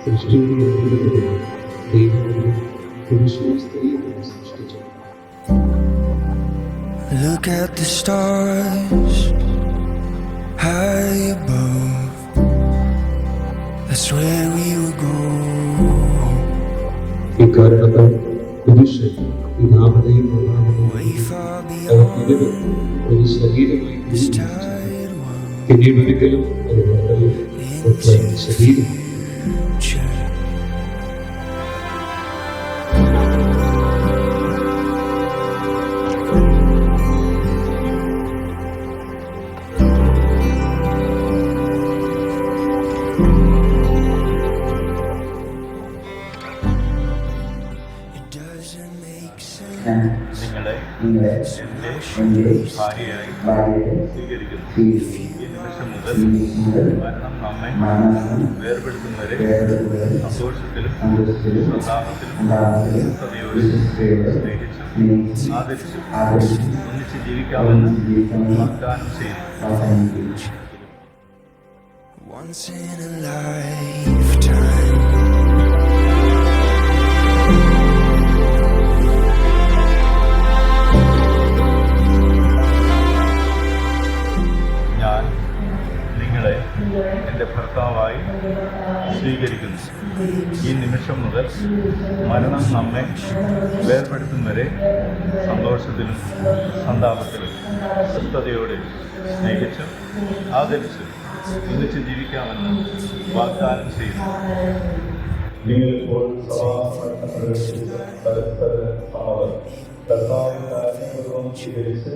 സൃഷ്ടിയുടെ ദൈവം പുരുഷനും സ്ത്രീയും സൃഷ്ടിച്ചു. Look at the stars high above. That's where we will go. ഇക്കാരണത്താൽ പുരുഷൻ പിതാവിനെയും Way far അവർ beyond ഇരുവരും ഒരു ശരീരമായി this തീരുന്നു. tired world. പിന്നീട് ഒരിക്കലും അത് വേണ്ടല്ലോ ശരീരം. Future. It doesn't make sense. നിങ്ങളെ നിങ്ങളെ എൻ്റെ എൻ്റെ ഭാര്യയായി ഭാര്യയെ സ്വീകരിക്കുന്നു. സ്വീകരിക്കുന്നു. ഈ നിമിഷം ഈ മുതൽ നിമിഷം മുതൽ മരണം നമ്മെ മരണം വേർപെടുത്തുന്നവരെ വേർപെടുത്തുന്നവരെ സന്തോഷത്തിലും സന്തോഷത്തിലും സന്താപത്തിലും സന്താപത്തിലും വിശ്വസ്തയോടെ വിശ്വസ്തയോടെ സ്നേഹിച്ചും സ്നേഹിച്ചും ആദരിച്ചും ആദരിച്ചും ഒന്നിച്ച് ജീവിക്കാമെന്ന് ജീവിക്കാമെന്ന് വാഗ്ദാനം ചെയ്യുന്നു. വാഗ്ദാനം ചെയ്യുന്നു. Once in a lifetime. ഞാൻ നിങ്ങളെ എൻ്റെ ഭർത്താവായി സ്വീകരിക്കുന്നു. ഈ നിമിഷം മുതൽ മരണം നമ്മെ വേർപെടുത്തുന്നവരെ സന്തോഷത്തിലും സന്താപത്തിലും സ്വസ്ഥതയോടെ സ്നേഹിച്ചും ആദരിച്ചും ഒന്നിച്ച് ജീവിക്കാമെന്ന് വാഗ്ദാനം ചെയ്യുന്നു. നിങ്ങളിപ്പോൾ സമാധാനപ്രവേശിച്ച് പരസ്പര സമ്മതം കർത്താവിന്റെ ആജ്ഞാപൂർവ്വം സ്വീകരിച്ച്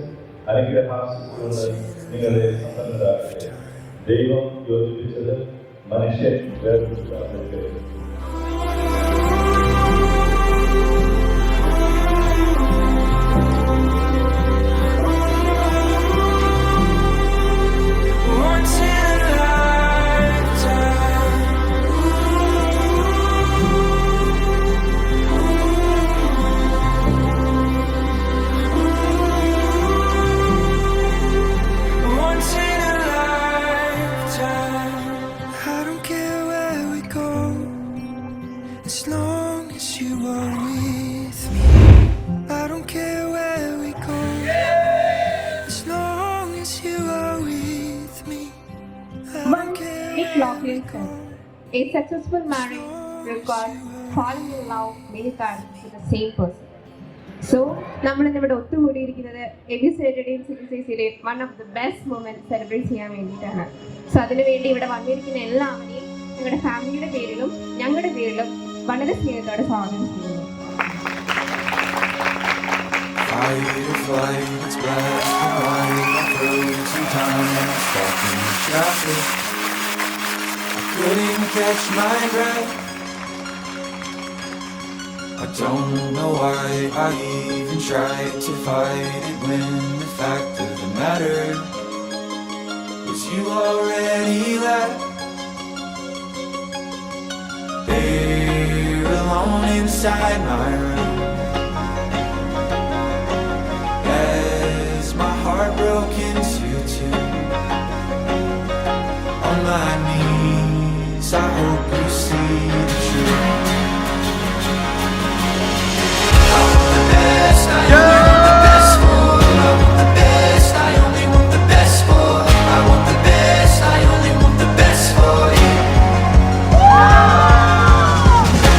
അനുഗ്രഹാശിച്ചുകൊണ്ട് നിങ്ങളെ സമ്പന്നരാകട്ടെ. ദൈവം യോജിപ്പിച്ചത് മനുഷ്യൻ വേർതിരിക്കാതിരിക്കരുത്. Once in a lifetime. Once in a lifetime. I don't care where we go, as long as you are with me. I don't care where we go, as long as you are with me. I One don't care Nick where we Laughlin go. said, a successful marriage requires falling in love many times with the same person. So നമ്മൾ ഇന്നിവിടെ ഒത്തുകൂടിയിരിക്കുന്നത് എബിസൈഡയുടെയും സിബിസൈസിയുടെയും one of the best moment celebrate ചെയ്യാൻ വേണ്ടിയിട്ടാണ്. So അതിനുവേണ്ടി ഇവിടെ വന്നിരിക്കുന്ന എല്ലാവരെയും ഞങ്ങളുടെ ഫാമിലിയുടെ പേരിലും ഞങ്ങളുടെ പേരിലും വളരെ സ്നേഹത്തോടെ സ്വാഗതം ചെയ്യുന്നു. Firefly, it's black and white. I frozen time and I'm stuck in traffic. I couldn't catch my breath. I don't know why I even tried to fight it when the fact of the matter was you already left. There alone inside my room, as my heart broke into two. On my knees, I hope you see the truth. I want the best, I only want the best for. I want the best, I only want the best for. I want the best, I only want the best for you.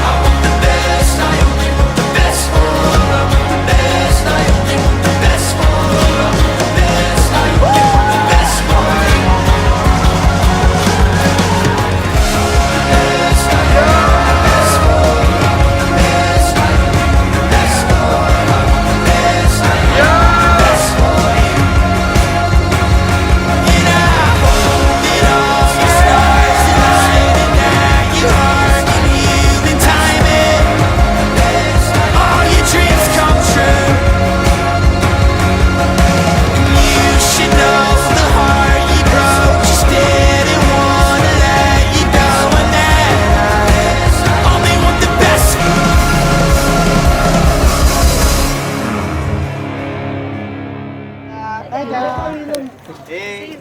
I want the best, I only want the best for. I want the best, I only want the best for. I want the best, I only want the best for you. The best, I only want the best for. I want the best, I only want the best for. I want the best, I only want the best for you. And I hold it all, the stars aligning now. Your heart can heal in time, and all your dreams come true. And you should know the heart you broke just didn't wanna let you go, and that I only want the best. Hey.